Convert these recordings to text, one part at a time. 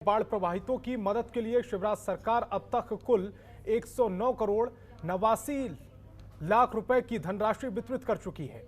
बाढ़ प्रभावितों की मदद के लिए शिवराज सरकार अब तक कुल 109 करोड़ 89 लाख रुपए की धनराशि वितरित कर चुकी है।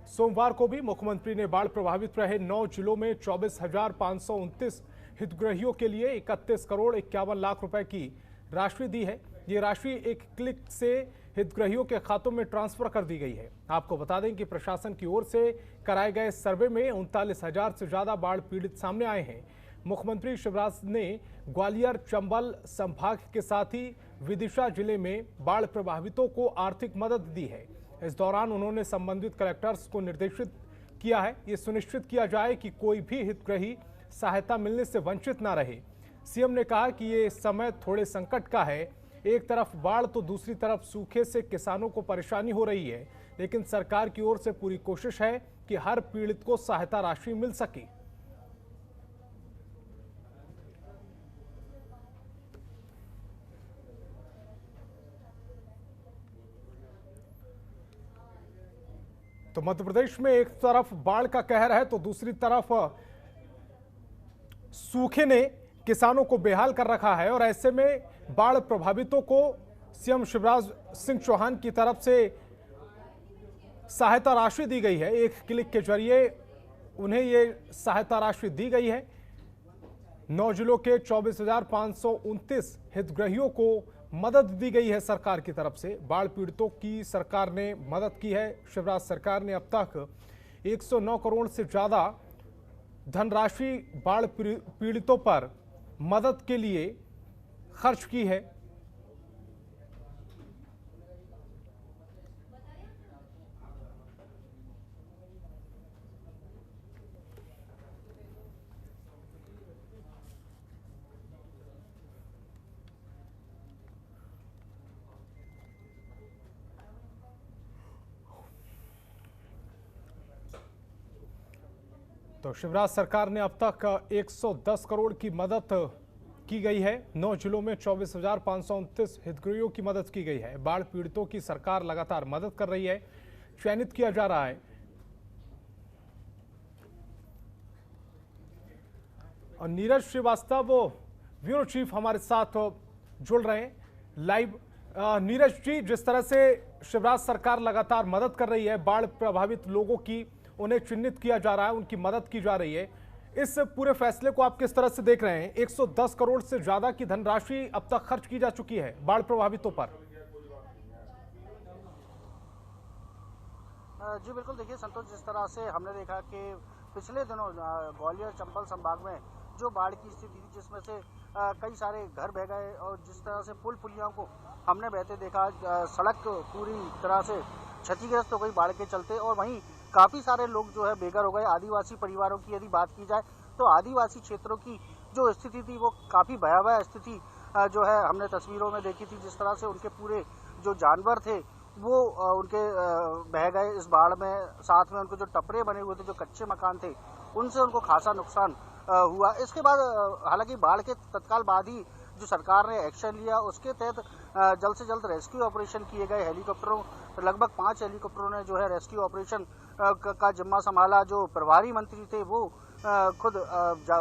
सोमवार को भी मुख्यमंत्री ने बाढ़ प्रभावित रहे 9 जिलों में 24,529 हितग्राहियों के लिए 31 करोड़ 51 लाख रुपए की राशि दी है। ये राशि एक क्लिक से हितग्राहियों के खातों में ट्रांसफर कर दी गई है। आपको बता दें कि प्रशासन की ओर से कराए गए सर्वे में 39,000 से ज्यादा बाढ़ पीड़ित सामने आए हैं। मुख्यमंत्री शिवराज ने ग्वालियर, चंबल संभाग के साथ ही विदिशा जिले में बाढ़ प्रभावितों को आर्थिक मदद दी है। इस दौरान उन्होंने संबंधित कलेक्टर्स को निर्देशित किया है ये सुनिश्चित किया जाए कि कोई भी हितग्राही सहायता मिलने से वंचित न रहे। सीएम ने कहा कि ये समय थोड़े संकट का है। एक तरफ बाढ़ तो दूसरी तरफ सूखे से किसानों को परेशानी हो रही है, लेकिन सरकार की ओर से पूरी कोशिश है कि हर पीड़ित को सहायता राशि मिल सके। तो मध्य प्रदेश में एक तरफ बाढ़ का कहर है तो दूसरी तरफ सूखे ने किसानों को बेहाल कर रखा है और ऐसे में बाढ़ प्रभावितों को सीएम शिवराज सिंह चौहान की तरफ से सहायता राशि दी गई है। एक क्लिक के जरिए उन्हें ये सहायता राशि दी गई है। 9 जिलों के 24,529 हितग्राहियों को मदद दी गई है सरकार की तरफ से। बाढ़ पीड़ितों की सरकार ने मदद की है। शिवराज सरकार ने अब तक 109 करोड़ से ज्यादा धनराशि बाढ़ पीड़ितों पर मदद के लिए खर्च की है। तो शिवराज सरकार ने अब तक 110 करोड़ की मदद की गई है। 9 जिलों में 24,529 हितग्राहियों की मदद की गई है। बाढ़ पीड़ितों की सरकार लगातार मदद कर रही है, चयनित किया जा रहा है। और नीरज श्रीवास्तव ब्यूरो चीफ हमारे साथ जुड़ रहे हैं लाइव। नीरज जी, जिस तरह से शिवराज सरकार लगातार मदद कर रही है, बाढ़ प्रभावित लोगों की उन्हें चिन्हित किया जा रहा है, उनकी मदद की जा रही है, इस पूरे फैसले को आप किस तरह से देख रहे हैं? 110 करोड़ से ज्यादा की धनराशि अब तक खर्च की जा चुकी है बाढ़ प्रभावितों पर। जी बिल्कुल, देखिए संतोष, जिस तरह से हमने देखा कि पिछले दिनों ग्वालियर, चंबल संभाग में जो बाढ़ की स्थिति थी, जिसमें से कई सारे घर बह गए और जिस तरह से पुल पुलियों को हमने बहते देखा, सड़क पूरी तरह से क्षतिग्रस्त हो गई बाढ़ के चलते, और वहीं काफ़ी सारे लोग जो है बेघर हो गए। आदिवासी परिवारों की यदि बात की जाए तो आदिवासी क्षेत्रों की जो स्थिति थी वो काफ़ी भयावह स्थिति जो है हमने तस्वीरों में देखी थी। जिस तरह से उनके पूरे जो जानवर थे वो उनके बह गए इस बाढ़ में। साथ में उनको जो टपरे बने हुए थे, जो कच्चे मकान थे, उनसे उनको खासा नुकसान हुआ। इसके बाद हालांकि बाढ़ के तत्काल बाद ही जो सरकार ने एक्शन लिया, उसके तहत जल्द से जल्द रेस्क्यू ऑपरेशन किए गए। हेलीकॉप्टरों, लगभग 5 हेलीकॉप्टरों ने जो है रेस्क्यू ऑपरेशन का जिम्मा संभाला। जो प्रभारी मंत्री थे वो खुद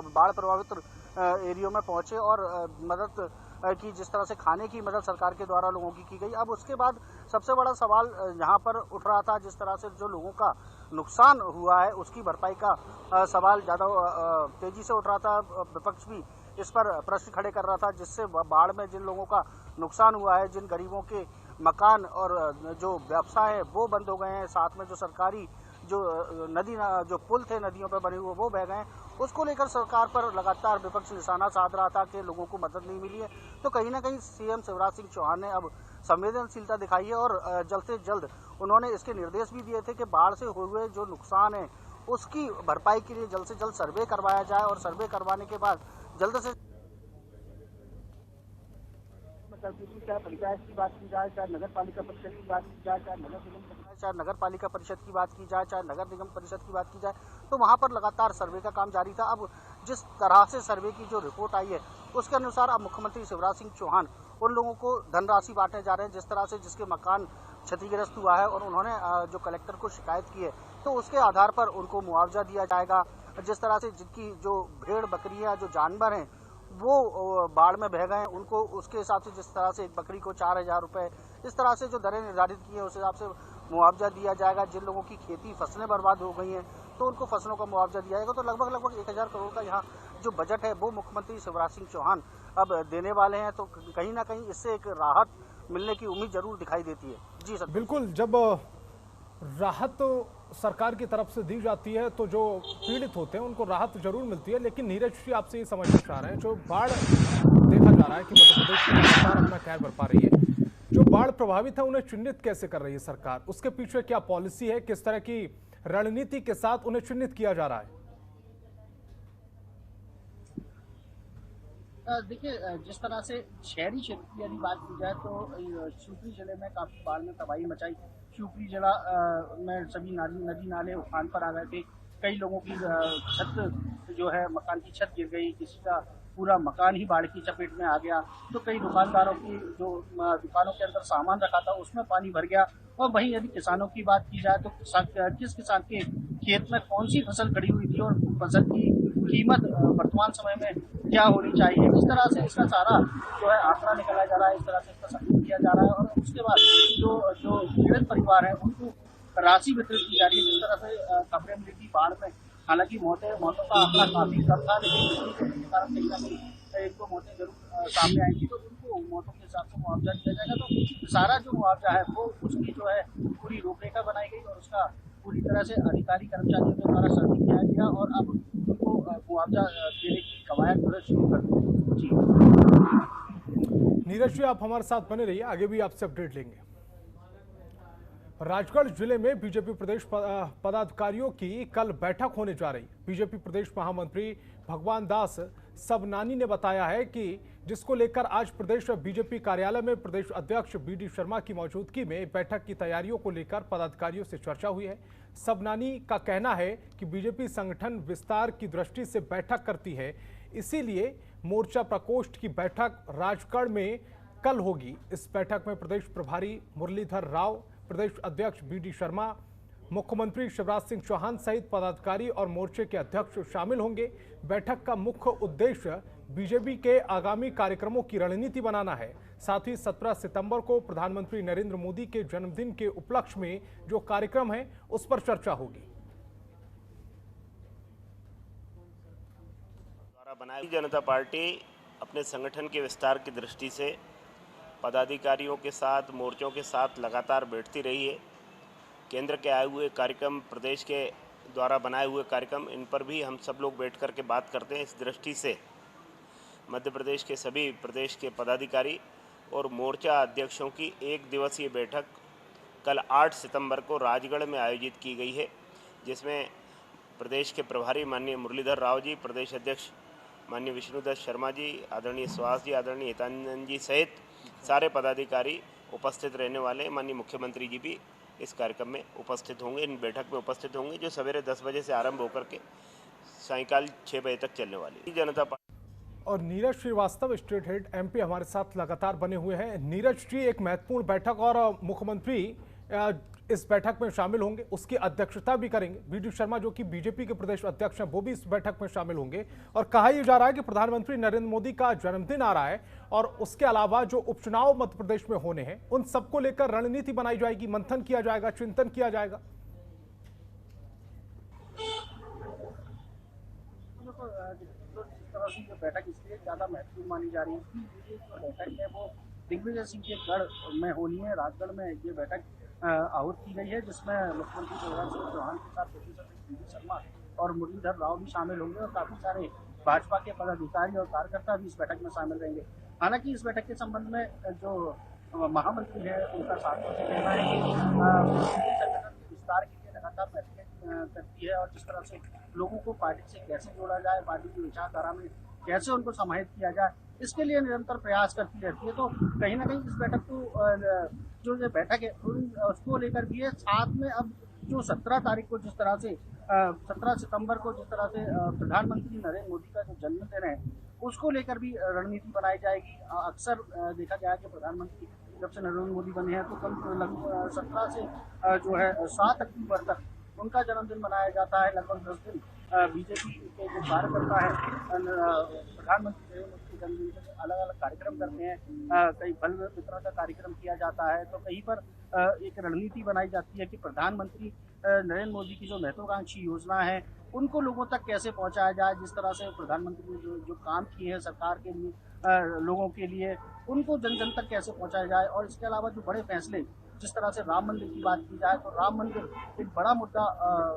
बाढ़ प्रभावित एरियो में पहुंचे और मदद की। जिस तरह से खाने की मदद सरकार के द्वारा लोगों की गई। अब उसके बाद सबसे बड़ा सवाल यहाँ पर उठ रहा था, जिस तरह से जो लोगों का नुकसान हुआ है उसकी भरपाई का सवाल ज़्यादा तेजी से उठ रहा था। विपक्ष भी इस पर प्रश्न खड़े कर रहा था, जिससे बाढ़ में जिन लोगों का नुकसान हुआ है, जिन गरीबों के मकान और जो व्यवसाय है वो बंद हो गए हैं, साथ में जो सरकारी जो पुल थे नदियों पर बने हुए वो बह गए हैं, उसको लेकर सरकार पर लगातार विपक्ष निशाना साध रहा था कि लोगों को मदद नहीं मिली है। तो कहीं ना कहीं सीएम शिवराज सिंह चौहान ने अब संवेदनशीलता दिखाई है और जल्द से जल्द उन्होंने इसके निर्देश भी दिए थे कि बाढ़ से हुए जो नुकसान है उसकी भरपाई के लिए जल्द से जल्द सर्वे करवाया जाए, और सर्वे करवाने के बाद जल्द से चाहे पंचायत की बात की जाए, चाहे नगर पालिका परिषद की बात की जाए, चाहे नगर पालिका परिषद की बात की जाए, चाहे नगर निगम परिषद की बात की जाए, तो वहां पर लगातार सर्वे का काम जारी था। अब जिस तरह से सर्वे की जो रिपोर्ट आई है उसके अनुसार अब मुख्यमंत्री शिवराज सिंह चौहान उन लोगों को धनराशि बांटने जा रहे हैं, जिस तरह से जिसके मकान क्षतिग्रस्त हुआ है और उन्होंने जो कलेक्टर को शिकायत की है, तो उसके आधार पर उनको मुआवजा दिया जाएगा। जिस तरह से जिनकी जो भेड़ बकरियां जो जानवर हैं वो बाढ़ में बह गए, उनको उसके हिसाब से जिस तरह से एक बकरी को 4,000 रुपये इस तरह से जो दरें निर्धारित की हैं उस हिसाब से मुआवजा दिया जाएगा। जिन लोगों की खेती फसलें बर्बाद हो गई हैं तो उनको फसलों का मुआवजा दिया जाएगा। तो लगभग 1,000 करोड़ का यहाँ जो बजट है वो मुख्यमंत्री शिवराज सिंह चौहान अब देने वाले हैं। तो कहीं ना कहीं इससे एक राहत मिलने की उम्मीद जरूर दिखाई देती है। जी सर, बिल्कुल, जब राहत सरकार की तरफ से दी जाती है तो जो पीड़ित होते हैं उनको राहत जरूर मिलती है। लेकिन नीरज जी, आपसे ये समझना चाह रहे हैं, जो बाढ़ देखा जा रहा है कि मध्य प्रदेश में लगातार अपना कहर बरपा रही है, जो बाढ़ प्रभावित है उन्हें चिन्हित कैसे कर रही है सरकार? उसके पीछे क्या पॉलिसी है? किस तरह की रणनीति के साथ उन्हें चिन्हित किया जा रहा है? देखिए, जिस तरह से शहरी क्षेत्र की यदि बात की जाए तो शिवपुरी जिले में काफ़ी बाढ़ ने तबाही मचाई। शिवपुरी जिला में सभी नदी नाले उफान पर आ गए थे। कई लोगों की छत जो है, मकान की छत गिर गई, किसी का पूरा मकान ही बाढ़ की चपेट में आ गया। तो कई दुकानदारों की जो दुकानों के अंदर सामान रखा था उसमें पानी भर गया। और वहीं यदि किसानों की बात की जाए तो किस किसान के खेत में कौन सी फसल खड़ी हुई थी और फसल की कीमत वर्तमान समय में क्या होनी चाहिए, इस तरह से इसका सारा जो है आंकड़ा निकाला जा रहा है, इस तरह से इसका संकलन किया जा रहा है। और उसके बाद जो पीड़ित परिवार है उनको राशि वितरित की जा रही है। जिस तरह से खबरें मिली थी बाढ़ में, हालांकि मौतों का आंकड़ा काफी कम था, लेकिन के कारण कहीं ना कहीं एक दो मौतें जरूर सामने आई थी। तो उनको मौतों के हिसाब से मुआवजा दिया जाएगा। तो सारा जो मुआवजा है वो उसकी जो है पूरी रूपरेखा बनाई गई और उसका पूरी तरह से अधिकारी कर्मचारियों के द्वारा सर्वे किया गया और अब उनको मुआवजा देने की कवायद जो है शुरू कर दी। जी नीरज जी, आप हमारे साथ बने रहिए, आगे भी आपसे अपडेट लेंगे। राजगढ़ जिले में बीजेपी प्रदेश पदाधिकारियों की कल बैठक होने जा रही। बीजेपी प्रदेश महामंत्री भगवान दास सबनानी ने बताया है कि जिसको लेकर आज प्रदेश बीजेपी कार्यालय में प्रदेश अध्यक्ष बीडी शर्मा की मौजूदगी में बैठक की तैयारियों को लेकर पदाधिकारियों से चर्चा हुई है। सबनानी का कहना है कि बीजेपी संगठन विस्तार की दृष्टि से बैठक करती है, इसीलिए मोर्चा प्रकोष्ठ की बैठक राजगढ़ में कल होगी। इस बैठक में प्रदेश प्रभारी मुरलीधर राव, प्रदेश अध्यक्ष बीडी शर्मा, मुख्यमंत्री शिवराज सिंह चौहान सहित पदाधिकारी और मोर्चे के अध्यक्ष शामिल होंगे। बैठक का मुख्य उद्देश्य बीजेपी के आगामी कार्यक्रमों की रणनीति बनाना है। साथ ही 17 सितंबर को प्रधानमंत्री नरेंद्र मोदी के जन्मदिन के उपलक्ष्य में जो कार्यक्रम है उस पर चर्चा होगी। भारतीय जनता पार्टी अपने संगठन के विस्तार की दृष्टि से पदाधिकारियों के साथ, मोर्चों के साथ लगातार बैठती रही है। केंद्र के आए हुए कार्यक्रम, प्रदेश के द्वारा बनाए हुए कार्यक्रम, इन पर भी हम सब लोग बैठ कर के बात करते हैं। इस दृष्टि से मध्य प्रदेश के सभी प्रदेश के पदाधिकारी और मोर्चा अध्यक्षों की एक दिवसीय बैठक कल 8 सितंबर को राजगढ़ में आयोजित की गई है, जिसमें प्रदेश के प्रभारी माननीय मुरलीधर राव जी, प्रदेश अध्यक्ष माननीय विष्णुदत्त शर्मा जी, आदरणीय सुहास जी, आदरणीय हितानंद जी सहित सारे पदाधिकारी उपस्थित रहने वाले। माननीय मुख्यमंत्री जी भी इस कार्यक्रम में उपस्थित होंगे, इन बैठक में उपस्थित होंगे, जो सवेरे 10 बजे से आरंभ होकर के सायंकाल 6 बजे तक चलने वाली। जनता पार्टी और Neeraj Shrivastava, state head MP, हमारे साथ लगातार बने हुए हैं। नीरज जी, एक महत्वपूर्ण बैठक और मुख्यमंत्री इस बैठक में शामिल होंगे, उसकी अध्यक्षता भी करेंगे। बीडी शर्मा जो कि बीजेपी के प्रदेश अध्यक्ष हैं वो भी इस बैठक में शामिल होंगे। और कहा यह जा रहा है कि प्रधानमंत्री नरेंद्र मोदी का जन्मदिन आ रहा है और उसके अलावा जो उपचुनाव मध्य प्रदेश में होने हैं उन सबको लेकर रणनीति बनाई जाएगी, मंथन किया जाएगा, चिंतन किया जाएगा। जो बैठक इसलिए ज्यादा महत्वपूर्ण मानी जा रही है कि ये जो बैठक है वो दिग्विजय सिंह के गढ़ में होनी है। राजगढ़ में ये बैठक आहूत की गई है, जिसमें मुख्यमंत्री शिवराज सिंह चौहान के साथ बीडी शर्मा और मुरलीधर राव भी शामिल होंगे और काफी सारे भाजपा के पदाधिकारी और कार्यकर्ता भी इस बैठक में शामिल रहेंगे। हालांकि इस बैठक के संबंध में जो महामंत्री है उनका साफ तौर से कहना है कि संगठन विस्तार के लिए लगातार बैठकें करती है और जिस तरह से लोगों को पार्टी से कैसे जोड़ा जाए, पार्टी की विचारधारा में कैसे उनको समाहित किया जाए, इसके लिए निरंतर प्रयास करती रहती है। तो कहीं ना कहीं इस बैठक को जो ये बैठक है उसको लेकर भी है। साथ में अब जो 17 तारीख को जिस तरह से 17 सितंबर को जिस तरह से प्रधानमंत्री नरेंद्र मोदी का जो जन्मदिन है उसको लेकर भी रणनीति बनाई जाएगी। अक्सर देखा गया कि प्रधानमंत्री जब से नरेंद्र मोदी बने हैं तो कल 17 से जो है 7 अक्टूबर तक उनका जन्मदिन मनाया जाता है। लगभग 10 दिन बीजेपी के जो कार्यकर्ता है प्रधानमंत्री जन्मदिन पर अलग अलग कार्यक्रम करते हैं, कहीं फल वितरण का कार्यक्रम किया जाता है, तो कहीं पर एक रणनीति बनाई जाती है कि प्रधानमंत्री नरेंद्र मोदी की जो महत्वाकांक्षी योजना है उनको लोगों तक कैसे पहुंचाया जाए। जिस तरह से प्रधानमंत्री ने जो काम किए हैं सरकार के लिए, लोगों के लिए, उनको जन जन तक कैसे पहुंचाया जाए। और इसके अलावा जो बड़े फैसले, जिस तरह से राम मंदिर की बात की जाए तो राम मंदिर एक बड़ा मुद्दा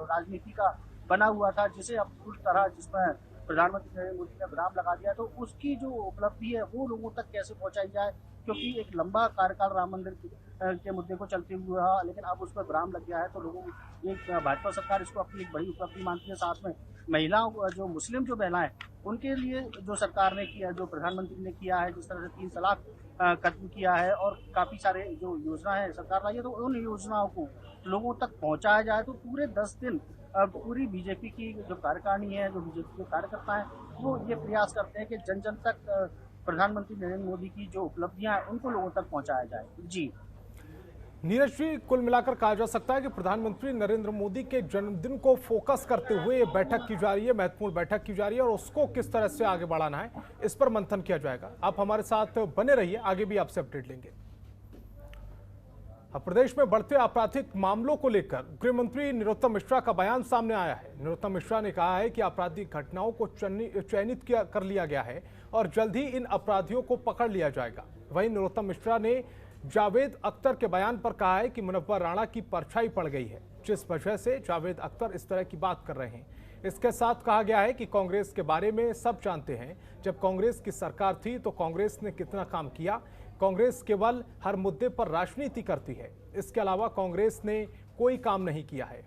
राजनीति का बना हुआ था, जिसे अब पूरी तरह जिसमें प्रधानमंत्री नरेंद्र मोदी ने विराम लगा दिया, तो उसकी जो उपलब्धि है वो लोगों तक कैसे पहुंचाई जाए, क्योंकि एक लंबा कार्यकाल राम मंदिर के मुद्दे को चलते हुए रहा, लेकिन अब उस पर विराम लग गया है। तो लोगों एक भाजपा सरकार इसको अपनी एक बड़ी उपलब्धि मानती है। साथ में महिलाओं, जो मुस्लिम जो महिलाएं, उनके लिए जो सरकार ने किया, जो प्रधानमंत्री ने किया है, जिस तरह से 3 तलाक खत्म किया है और काफ़ी सारे जो योजना है सरकार लाई है, तो उन योजनाओं को लोगों तक पहुंचाया जाए। तो पूरे 10 दिन पूरी बीजेपी की जो कार्यकारिणी है, जो बीजेपी के कार्यकर्ता हैं, वो ये प्रयास करते हैं कि जन जन तक प्रधानमंत्री नरेंद्र मोदी की जो उपलब्धियां हैं उनको लोगों तक पहुंचाया जाए। जी नीरज जी, कुल मिलाकर कहा जा सकता है कि प्रधानमंत्री नरेंद्र मोदी के जन्मदिन को फोकस करते हुए ये बैठक की जा रही है, महत्वपूर्ण बैठक की जा रही है, और उसको किस तरह से आगे बढ़ाना है इस पर मंथन किया जाएगा। आप हमारे साथ बने रहिए, आगे भी आपसे अपडेट लेंगे। अब प्रदेश में बढ़ते आपराधिक मामलों को लेकर गृह मंत्री नरोत्तम मिश्रा का बयान सामने आया है। नरोत्तम मिश्रा ने कहा है कि आपराधिक घटनाओं को चयनित कर लिया गया है और जल्द ही इन अपराधियों को पकड़ लिया जाएगा। वहीं नरोत्तम मिश्रा ने जावेद अख्तर के बयान पर कहा है कि मुनव्वर राणा की परछाई पड़ गई है, जिस वजह से जावेद अख्तर इस तरह की बात कर रहे हैं। इसके साथ कहा गया है कि कांग्रेस के बारे में सब जानते हैं। जब कांग्रेस की सरकार थी तो कांग्रेस ने कितना काम किया। कांग्रेस केवल हर मुद्दे पर राजनीति करती है, इसके अलावा कांग्रेस ने कोई काम नहीं किया है।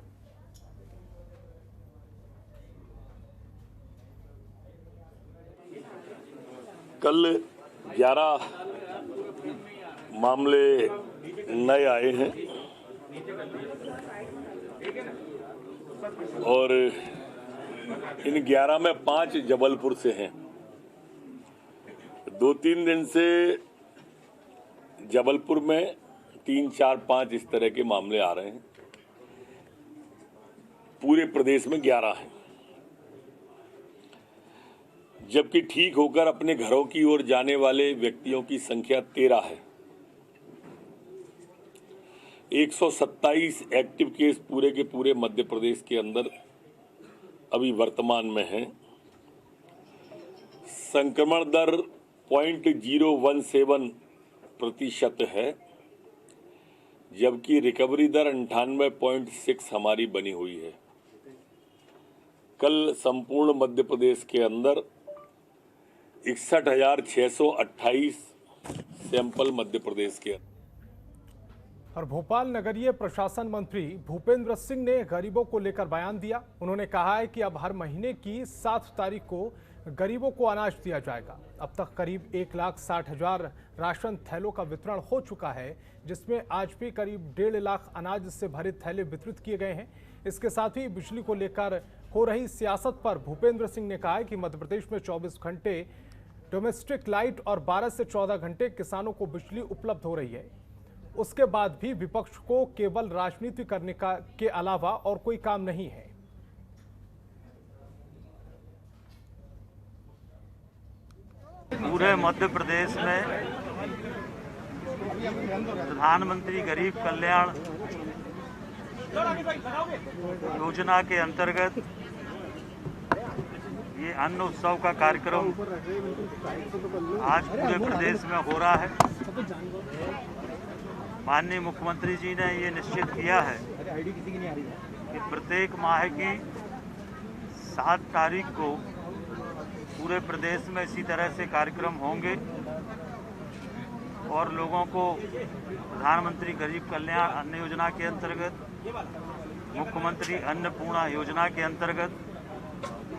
कल 11 मामले नए आए हैं और इन 11 में 5 जबलपुर से हैं। 2-3 दिन से जबलपुर में 3, 4, 5 इस तरह के मामले आ रहे हैं। पूरे प्रदेश में 11 हैं, जबकि ठीक होकर अपने घरों की ओर जाने वाले व्यक्तियों की संख्या 13 है। 127 एक्टिव केस पूरे के पूरे मध्य प्रदेश के अंदर अभी वर्तमान में है। संक्रमण दर 0.017% है, जबकि रिकवरी दर 98.6 हमारी बनी हुई है। कल संपूर्ण मध्य प्रदेश के अंदर 61,628 सैंपल मध्य प्रदेश के। और भोपाल नगरीय प्रशासन मंत्री भूपेंद्र सिंह ने गरीबों को लेकर बयान दिया। उन्होंने कहा है कि अब हर महीने की 7 तारीख को गरीबों को अनाज दिया जाएगा। अब तक करीब 1,60,000 राशन थैलों का वितरण हो चुका है, जिसमें आज भी करीब 1.5 लाख अनाज से भरे थैले वितरित किए गए हैं। इसके साथ ही बिजली को लेकर हो रही सियासत पर भूपेंद्र सिंह ने कहा है कि मध्य प्रदेश में 24 घंटे डोमेस्टिक लाइट और 12 से 14 घंटे किसानों को बिजली उपलब्ध हो रही है। उसके बाद भी विपक्ष को केवल राजनीति करने के अलावा और कोई काम नहीं है। पूरे मध्य प्रदेश में प्रधानमंत्री गरीब कल्याण योजना के अंतर्गत ये अन्न उत्सव का कार्यक्रम आज पूरे प्रदेश में हो रहा है। माननीय मुख्यमंत्री जी ने ये निश्चित किया है कि प्रत्येक माह की 7 तारीख को पूरे प्रदेश में इसी तरह से कार्यक्रम होंगे और लोगों को प्रधानमंत्री गरीब कल्याण अन्न योजना के अंतर्गत, मुख्यमंत्री अन्नपूर्णा योजना के अंतर्गत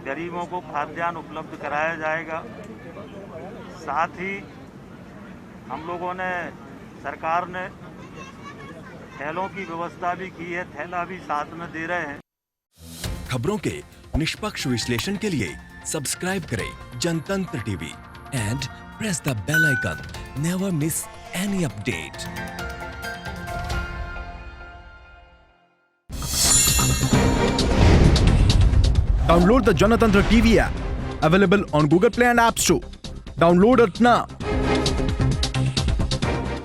गरीबों को खाद्यान्न उपलब्ध कराया जाएगा। साथ ही हम लोगों ने, सरकार ने थैलों की व्यवस्था भी की है, थैला भी साथ में दे रहे हैं। खबरों के निष्पक्ष विश्लेषण के लिए सब्सक्राइब करें Janatantra TV and press the bell icon. Never miss any update. Download the Janatantra TV app, available on Google Play and App Store. Download it now.